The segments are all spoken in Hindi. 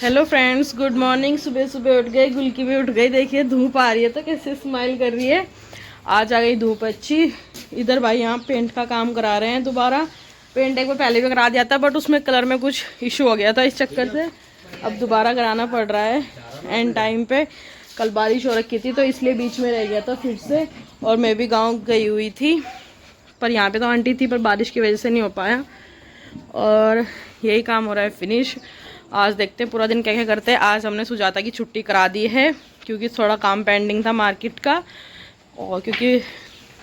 Hello friends, good morning. सुबह सुबह उठ गई, गुलकी भी उठ गई। देखिए धूप आ रही है तो कैसे स्माइल कर रही है। आज आ गई धूप अच्छी। इधर भाई यहाँ पेंट का काम करा रहे हैं दोबारा। पेंट एक बार पहले भी करा दिया था बट उसमें कलर में कुछ इशू हो गया था, इस चक्कर से अब दोबारा कराना पड़ रहा है एंड टाइम पे। कल बारिश हो रखी थी तो इसलिए बीच में रह गया था फिर से। और मैं भी गाँव गई हुई थी पर यहाँ पे तो आंटी थी पर बारिश की वजह से नहीं हो पाया। और यही काम हो रहा है फिनिश। आज देखते हैं पूरा दिन क्या क्या करते हैं। आज हमने सुजाता की छुट्टी करा दी है क्योंकि थोड़ा काम पेंडिंग था मार्केट का, और क्योंकि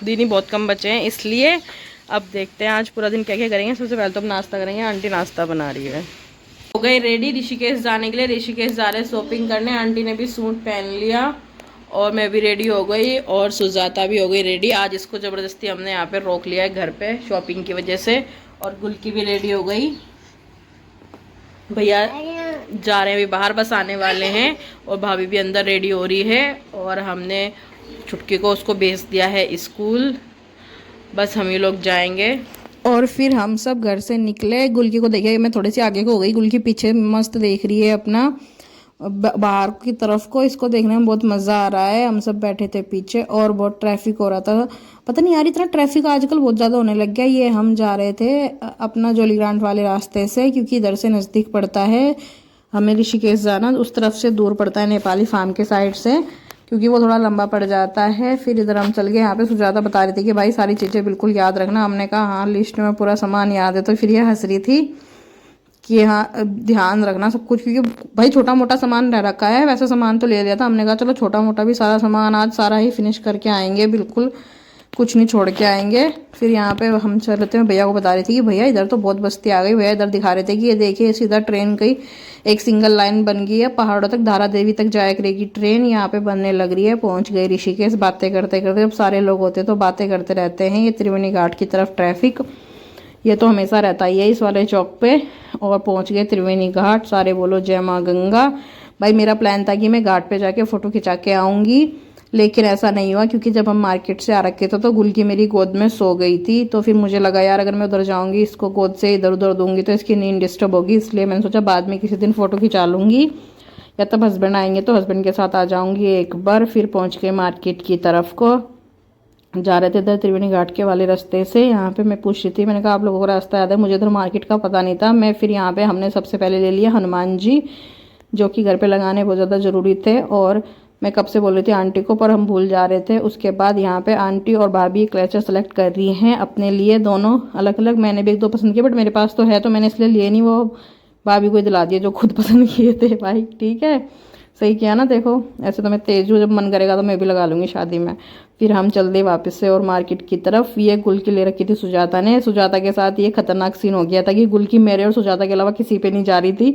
दिन ही बहुत कम बचे हैं इसलिए। अब देखते हैं आज पूरा दिन क्या क्या करेंगे। सबसे पहले तो हम नाश्ता करेंगे। आंटी नाश्ता बना रही है। हो गए रेडी ऋषिकेश जाने के लिए। ऋषिकेश जा रहे हैं शॉपिंग करने। आंटी ने भी सूट पहन लिया और मैं भी रेडी हो गई और सुजाता भी हो गई रेडी। आज इसको ज़बरदस्ती हमने यहाँ पे रोक लिया है घर पे शॉपिंग की वजह से। और गुलकी भी रेडी हो गई। भैया जा रहे हैं अभी बाहर, बस आने वाले हैं। और भाभी भी अंदर रेडी हो रही है और हमने छुटकी को उसको भेज दिया है स्कूल। बस हम ही लोग जाएंगे। और फिर हम सब घर से निकले। गुलकी को देखिए मैं थोड़ी सी आगे को हो गई। गुलकी पीछे मस्त देख रही है अपना बाहर की तरफ को। इसको देखने में बहुत मज़ा आ रहा है। हम सब बैठे थे पीछे और बहुत ट्रैफिक हो रहा था। पता नहीं यार इतना ट्रैफिक आजकल बहुत ज़्यादा होने लग गया। ये हम जा रहे थे अपना जोली ग्रांट वाले रास्ते से क्योंकि इधर से नज़दीक पड़ता है। हमें ऋषिकेश जाना उस तरफ से दूर पड़ता है, नेपाली फार्म के साइड से, क्योंकि वो थोड़ा लंबा पड़ जाता है। फिर इधर हम चल गए। यहाँ पे सुजाता बता रही थी कि भाई सारी चीज़ें बिल्कुल याद रखना। हमने कहा हाँ लिस्ट में पूरा सामान याद है। तो फिर ये हंस रही थी कि हाँ ध्यान रखना सब कुछ, क्योंकि भाई छोटा मोटा सामान रह रखा है। वैसा सामान तो ले लिया था। हमने कहा चलो छोटा मोटा भी सारा सामान आज सारा ही फिनिश करके आएंगे, बिल्कुल कुछ नहीं छोड़ के आएंगे। फिर यहाँ पे हम चल रहे थे। भैया को बता रही थी कि भैया इधर तो बहुत बस्ती आ गई। भैया इधर दिखा रहे थे कि ये देखिए सीधा ट्रेन की एक सिंगल लाइन बन गई है, पहाड़ों तक धारा देवी तक जाया करेगी ट्रेन। यहाँ पे बनने लग रही है। पहुँच गए ऋषिकेश। बातें करते करते, अब सारे लोग होते तो बातें करते रहते हैं। ये त्रिवेणी घाट की तरफ ट्रैफिक ये तो हमेशा रहता ही है इस वाले चौक पे। और पहुंच गए त्रिवेणी घाट। सारे बोलो जय माँ गंगा। भाई मेरा प्लान था कि मैं घाट पे जाके फ़ोटो खिंचा के आऊँगी, लेकिन ऐसा नहीं हुआ क्योंकि जब हम मार्केट से आ रखे थे तो गुलकी मेरी गोद में सो गई थी। तो फिर मुझे लगा यार अगर मैं उधर जाऊँगी इसको गोद से इधर उधर दूंगी तो इसकी नींद डिस्टर्ब होगी, इसलिए मैंने सोचा बाद में किसी दिन फ़ोटो खिंचा लूँगी, या तब हस्बैंड आएंगे तो हस्बैंड के साथ आ जाऊँगी एक बार। फिर पहुँच गए मार्केट की तरफ को। जा रहे थे इधर त्रिवेणी घाट के वाले रास्ते से। यहाँ पे मैं पूछ रही थी, मैंने कहा आप लोगों को रास्ता याद है? मुझे इधर मार्केट का पता नहीं था। मैं फिर यहाँ पे हमने सबसे पहले ले लिया हनुमान जी, जो कि घर पे लगाने बहुत ज़्यादा ज़रूरी थे। और मैं कब से बोल रही थी आंटी को पर हम भूल जा रहे थे। उसके बाद यहाँ पे आंटी और भाभी क्लचर सेलेक्ट कर रही हैं अपने लिए, दोनों अलग अलग। मैंने भी एक दो पसंद किए बट मेरे पास तो है तो मैंने इसलिए लिए नहीं, वो भाभी को ही दिला दिए जो खुद पसंद किए थे। भाई ठीक है, सही किया ना। देखो ऐसे तो मैं तेज हूँ, जब मन करेगा तो मैं भी लगा लूँगी शादी में। फिर हम चल दिए वापस से और मार्केट की तरफ। ये गुलकी ले रखी थी सुजाता ने। सुजाता के साथ ये खतरनाक सीन हो गया था कि गुलकी मेरे और सुजाता के अलावा किसी पे नहीं जा रही थी।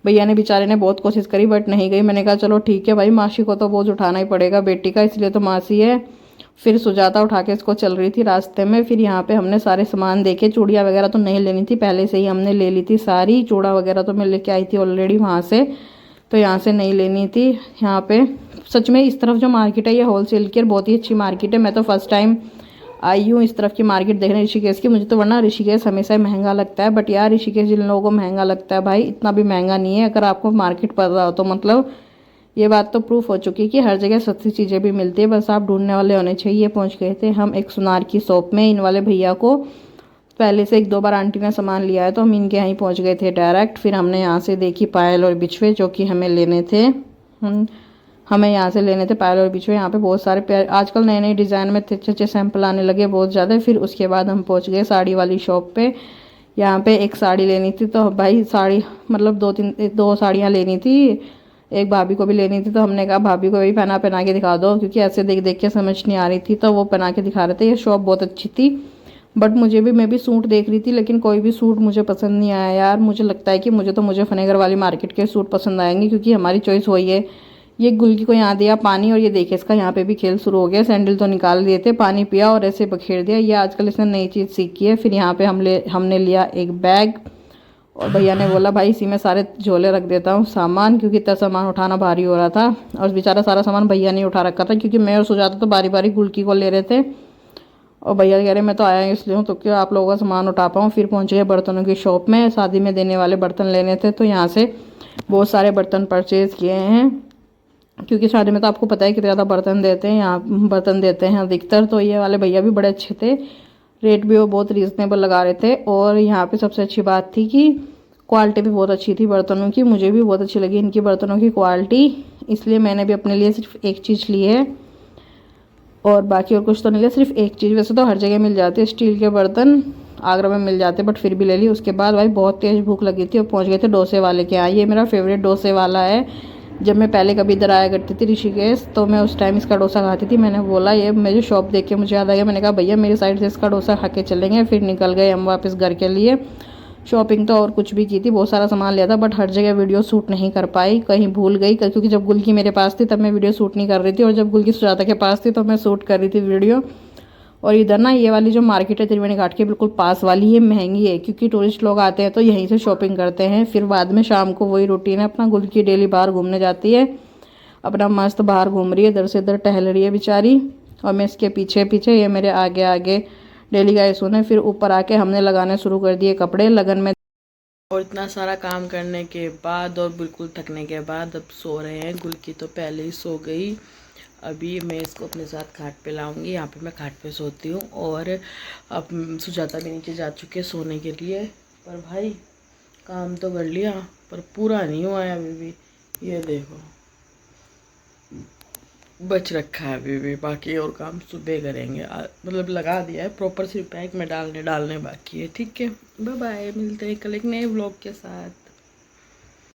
भैया ने बेचारे ने बहुत कोशिश करी बट नहीं गई। मैंने कहा चलो ठीक है भाई, मासी को तो बोझ उठाना ही पड़ेगा बेटी का, इसलिए तो मासी है। फिर सुजाता उठा के इसको चल रही थी रास्ते में। फिर यहाँ पे हमने सारे सामान देखे। चूड़ियाँ वगैरह तो नहीं लेनी थी, पहले से ही हमने ले ली थी सारी। चूड़ा वगैरह तो मैं लेके आई थी ऑलरेडी वहाँ से, तो यहाँ से नहीं लेनी थी। यहाँ पे सच में इस तरफ जो मार्केट है ये होलसेल की और बहुत ही अच्छी मार्केट है। मैं तो फर्स्ट टाइम आई हूँ इस तरफ की मार्केट देखने ऋषिकेश की। मुझे तो वरना ऋषिकेश हमेशा ही महंगा लगता है, बट यार ऋषिकेश जिन लोगों को महंगा लगता है भाई इतना भी महंगा नहीं है। अगर आपको मार्केट पता हो तो मतलब ये बात तो प्रूफ हो चुकी है कि हर जगह सस्ती चीज़ें भी मिलती है, बस आप ढूंढने वाले होने चाहिए। पहुँच गए थे हम एक सुनार की शॉप में। इन वाले भैया को पहले से एक दो बार आंटी ने सामान लिया है तो हम इनके यहाँ ही पहुँच गए थे डायरेक्ट। फिर हमने यहाँ से देखी पायल और बिछुए जो कि हमें लेने थे। हमें यहाँ से लेने थे पायल और बिछुए। यहाँ पे बहुत सारे प्यार आजकल नए नए डिज़ाइन में अच्छे अच्छे सैंपल आने लगे बहुत ज़्यादा। फिर उसके बाद हम पहुँच गए साड़ी वाली शॉप पे। यहाँ पे एक साड़ी लेनी थी तो भाई साड़ी मतलब दो साड़ियाँ लेनी थी, एक भाभी को भी लेनी थी। तो हमने कहा भाभी को भी पहना के दिखा दो, क्योंकि ऐसे देख देख के समझ नहीं आ रही थी तो वो पहना के दिखा रहे थे। ये शॉप बहुत अच्छी थी बट मैं भी सूट देख रही थी लेकिन कोई भी सूट मुझे पसंद नहीं आया यार। मुझे लगता है कि मुझे फनेगर वाली मार्केट के सूट पसंद आएंगे क्योंकि हमारी चॉइस वही है। ये गुलकी को यहाँ दिया पानी और ये देखिए इसका यहाँ पे भी खेल शुरू हो गया। सैंडल तो निकाल दिए थे, पानी पिया और ऐसे बखेर दिया। ये आजकल इसने नई चीज़ सीखी है। फिर यहाँ पे हमने लिया एक बैग और भैया ने बोला भाई इसी में सारे झोले रख देता हूँ सामान, क्योंकि इतना सामान उठाना भारी हो रहा था। और बेचारा सारा सामान भैया ने उठा रखा था क्योंकि मैं और सुजाता तो बारी बारी गुलकी को ले रहे थे। और भैया कह रहे मैं तो आया इसलिए हूँ तो क्या आप लोगों का सामान उठा पाऊँ। फिर पहुँचे बर्तनों की शॉप में। शादी में देने वाले बर्तन लेने थे तो यहाँ से बहुत सारे बर्तन परचेज़ किए हैं, क्योंकि शादी में तो आपको पता है कितने ज़्यादा बर्तन देते हैं, यहाँ बर्तन देते हैं अधिकतर। तो ये वाले भैया भी बड़े अच्छे थे, रेट भी वो बहुत रीज़नेबल लगा रहे थे। और यहाँ पे सबसे अच्छी बात थी कि क्वालिटी भी बहुत अच्छी थी बर्तनों की, मुझे भी बहुत अच्छी लगी इनकी बर्तनों की क्वालिटी, इसलिए मैंने भी अपने लिए सिर्फ एक चीज़ ली है और बाकी और कुछ तो नहीं लिया, सिर्फ एक चीज़। वैसे तो हर जगह मिल जाती है स्टील के बर्तन, आगरा में मिल जाते, बट फिर भी ले ली। उसके बाद भाई बहुत तेज़ भूख लगी थी और पहुँच गए थे डोसे वाले के यहाँ। ये मेरा फेवरेट डोसे वाला है। जब मैं पहले कभी इधर आया करती थी ऋषिकेश, तो मैं उस टाइम इसका डोसा खाती थी। मैंने बोला, ये मुझे शॉप देख के मुझे याद आ गया, मैंने कहा भैया मेरी साइड से इसका डोसा खा के चलेंगे। फिर निकल गए हम वापस घर के लिए। शॉपिंग तो और कुछ भी की थी, बहुत सारा सामान लिया था, बट हर जगह वीडियो शूट नहीं कर पाई, कहीं भूल गई, क्योंकि जब गुल्की मेरे पास थी तब मैं वीडियो शूट नहीं कर रही थी, और जब गुल्की सुजाता के पास थी तो मैं शूट कर रही थी वीडियो। और इधर ना ये वाली जो मार्केट है त्रिवेणी घाट के बिल्कुल पास वाली, ये महंगी है, क्योंकि टूरिस्ट लोग आते हैं तो यहीं से शॉपिंग करते हैं। फिर बाद में शाम को वही रूटीन है अपना, गुल्की डेली बाहर घूमने जाती है, अपना मस्त बाहर घूम रही है, इधर से इधर टहल रही है बेचारी, और मैं इसके पीछे पीछे, ये मेरे आगे आगे डेली का ये सुने। फिर ऊपर आके हमने लगाने शुरू कर दिए कपड़े लगन में। और इतना सारा काम करने के बाद और बिल्कुल थकने के बाद अब सो रहे हैं। गुल्की तो पहले ही सो गई, अभी मैं इसको अपने साथ खाट पे लाऊंगी। यहाँ पे मैं खाट पे सोती हूँ, और अब सुजाता भी नीचे जा चुके हैं सोने के लिए। पर भाई काम तो कर लिया, पर पूरा नहीं हुआ है अभी भी। ये देखो बच रखा है अभी भी, बाकी और काम सुबह करेंगे। मतलब लगा दिया है प्रॉपर, सिर्फ पैक में डालने बाकी है। ठीक है, बाय बाय, मिलते हैं कल एक नए व्लॉग के साथ।